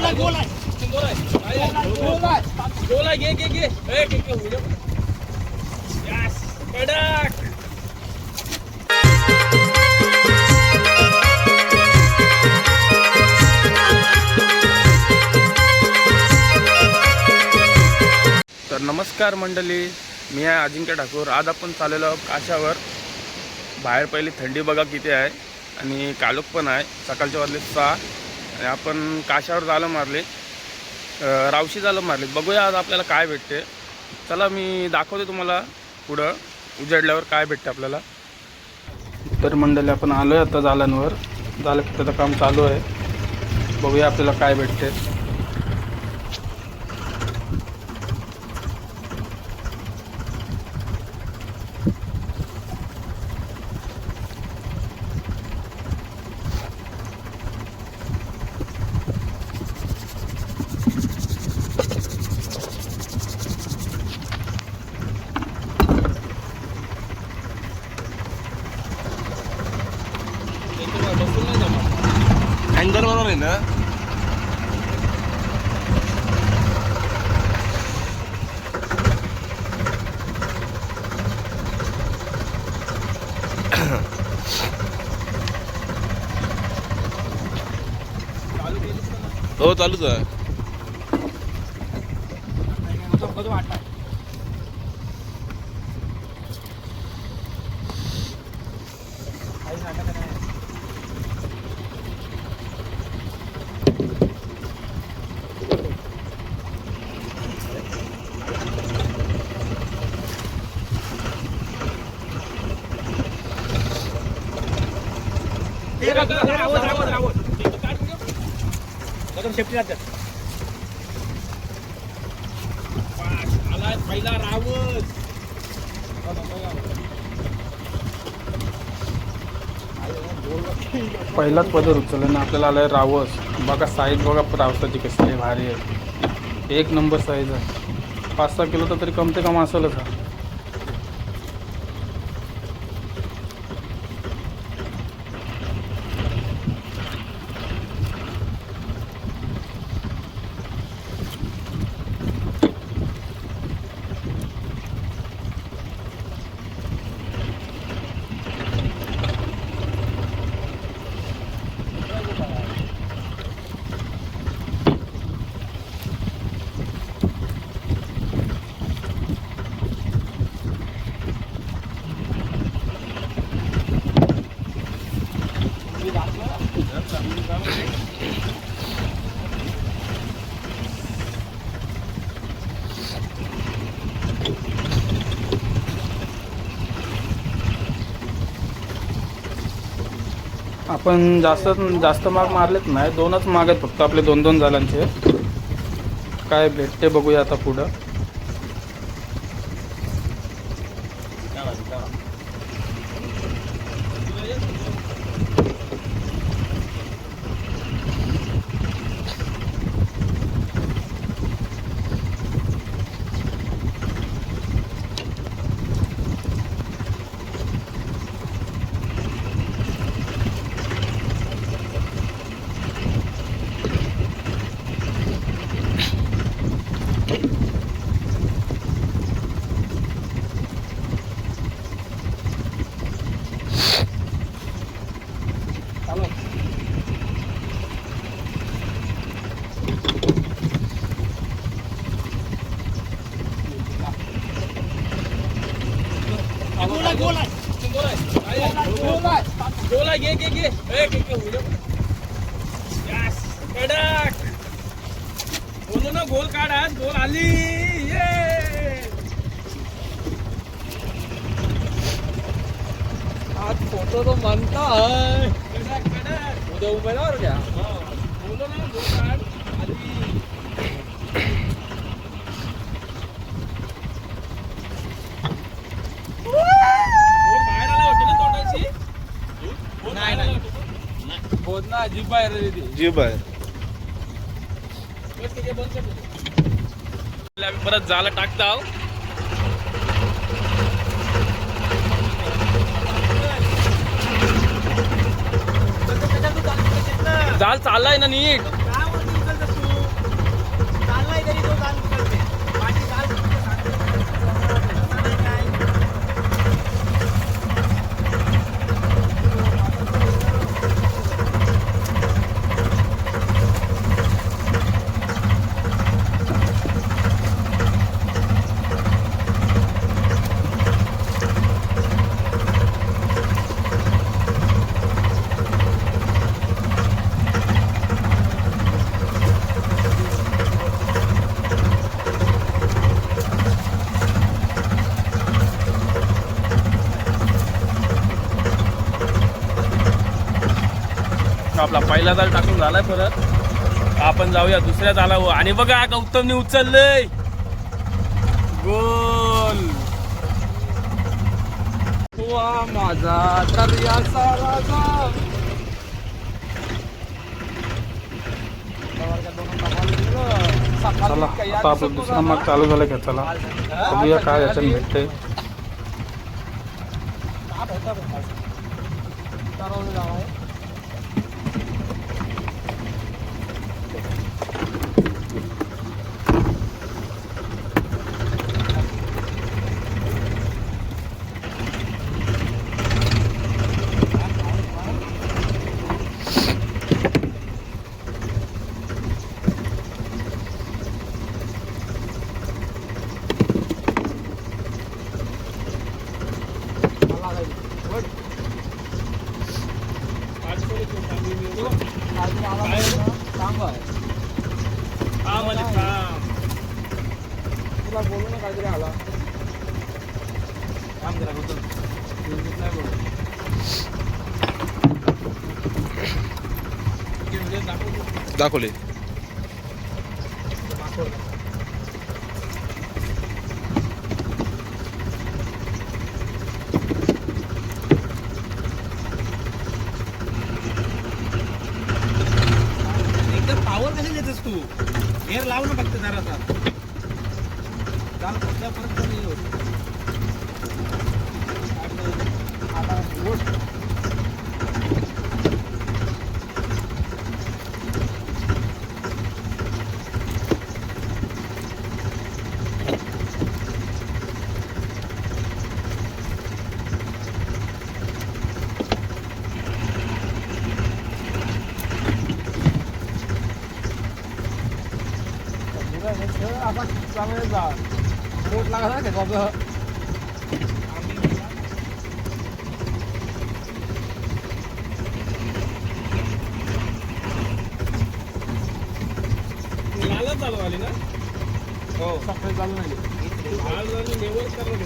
तर नमस्कार मंडळी, मी आहे अजिंक्य ठाकूर। आज आपण चाललेलो आहोत काशावर। बाहेर पहिली थंडी बघा किती आहे आणि काळोख पण आहे। सकाळच्या वाजले 6 आणि आपण काशावर जालं मारले, रावशी जालं मारले। बघूया आज आपल्याला काय भेटते। चला मी दाखवते तुम्हाला पुढं उजेडल्यावर काय भेटते आपल्याला। तर मंडळी आपण आलो आहे आता जालांवर। जालं त्याचं काम चालू आहे, बघूया आपल्याला काय भेटते। अँगर बरोबर आहे ना? हो चालूच आहे। पहिला रावस पहिलाच पदर उचलला ना आपल्याला आलाय रावस। बघा साईज बघा रावसाची कशी आहे, भारी आहे, एक नंबर साईज आहे। 5-6 किलो तर तरी कम ते कम असेलच हा। आपण जास्त माग मारलेत नाही, 2च माग आहेत फक्त आपले 2-2 जालांचे। काय भेटते बघूया आता पुढं। गोला घे कडक बोलो ना, गोल काढ, आज गोल आली। आज फोटो तो बनता है कडक उद्या उभ्यावर घ्या। बोलो ना, गोल काढ आली। बाहेर आला होती ना तोंडाची? नाही होत ना, जीभ बाहेर आली ती। जीभ बाहेर। परत जालं टाकता जाल चाललाय ना नीट। आपला पहिला जाल टाकून झालाय परत. आपण जाऊया दुसऱ्या जालावर. आणि बघा गौतमने उचललंय गोल. वा माझा दर्याचा राजा. चला आता आपला दुसरा माग चालू झाला का. चला बघूया काय याच्यात भेटतंय. तुला बोलू ना काहीतरी आला. दाखवले. एकदम पावर कशी देतोस तू. एअर लाव ना फक्त जरासा. परत आता चांगले जा. रोट लागला ना त्याचा. लालच चालू आली ना. हो सकाळी चालू नाही. लाल झाली लेवल करणं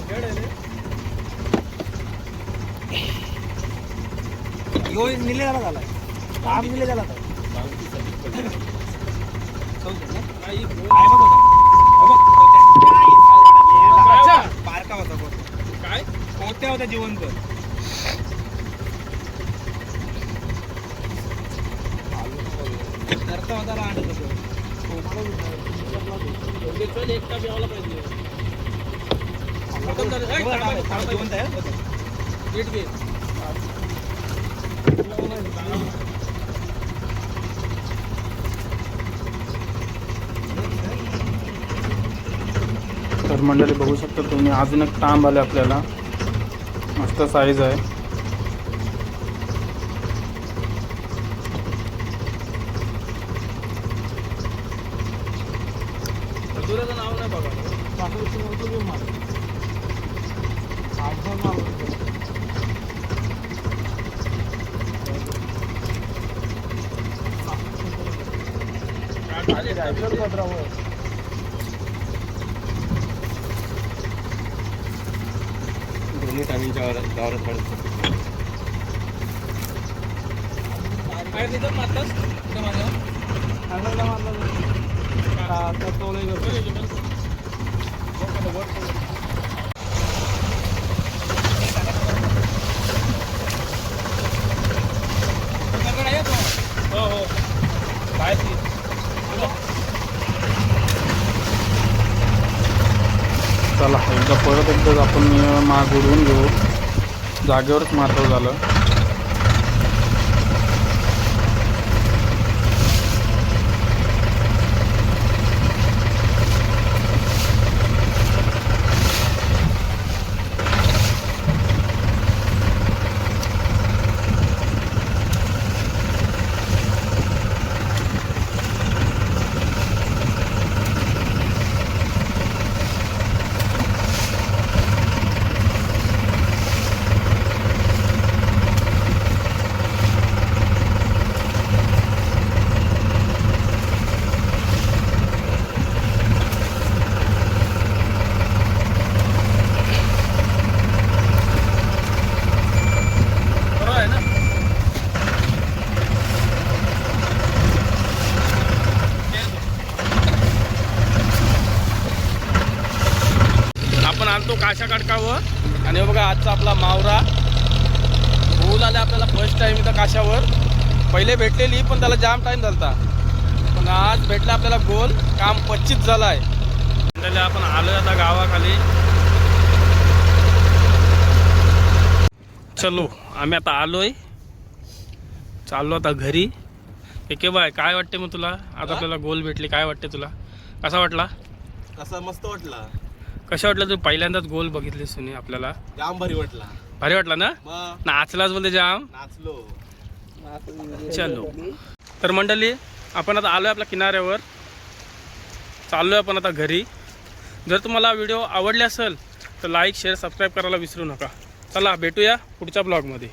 यो निले झाला झालाय. काम निले झाला काय बारका होता. काय कोत्या होत्या जिवंत. करता होता आणत होतो. एकटा प्यावला पाहिजे. जिवंत आहे. तर मंडळी बघू शकता तुम्ही अजून एक तांब आले आपल्याला. मस्त साईज आहे. नाव नाही बघा. चला परत एकदा आपण माग उडवून घेऊ. जागेवरच मात्र झालं. चालतो काशा काटकावर. आणि बघा आजचा आपला मावरा बोल आले आपल्याला फर्स्ट टाइम इथं काशावर. पहिले भेटलेली पण त्याला जाम टाइम झालता, पण आज भेटला आपल्याला गोल. काम 25 झालं आहे. आपण आलोय आता गावाखाली. चलो आम्ही आता आलोय, चाललो आता घरी. एके बाय काय वाटते मग तुला? आज आपल्याला गोल भेटली, काय वाटते तुला? कसा वाटला? कसा मस्त वाटला. कशा वाटलं? तू पहिल्यांदाच गोल बघितली सुनी आपल्याला. जाम भारी वाटला. भारी वाटला ना? मग नाचलाच बोलते जाम. नाचलो. चलो तर मंडळी आपण आता आलोय आपल्या किनाऱ्यावर. चाललोय आपण आता घरी. जर तुम्हाला व्हिडिओ आवडले असेल तर लाईक शेअर सबस्क्राईब करायला विसरू नका. चला भेटूया पुढच्या ब्लॉगमध्ये.